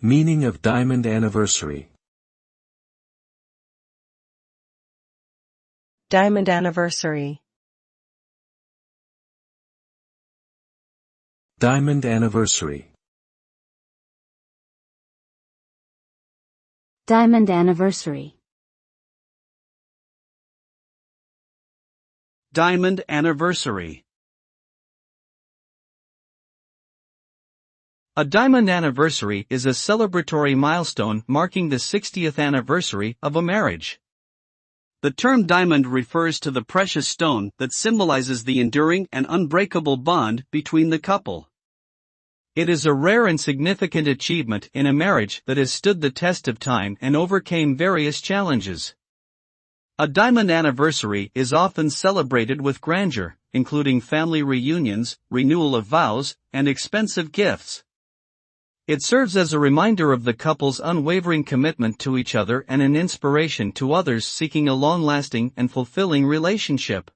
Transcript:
Meaning of diamond anniversary. Diamond anniversary. Diamond anniversary. Diamond anniversary. Diamond anniversary. A diamond anniversary is a celebratory milestone marking the 60th anniversary of a marriage. The term diamond refers to the precious stone that symbolizes the enduring and unbreakable bond between the couple. It is a rare and significant achievement in a marriage that has stood the test of time and overcame various challenges. A diamond anniversary is often celebrated with grandeur, including family reunions, renewal of vows, and expensive gifts. It serves as a reminder of the couple's unwavering commitment to each other and an inspiration to others seeking a long-lasting and fulfilling relationship.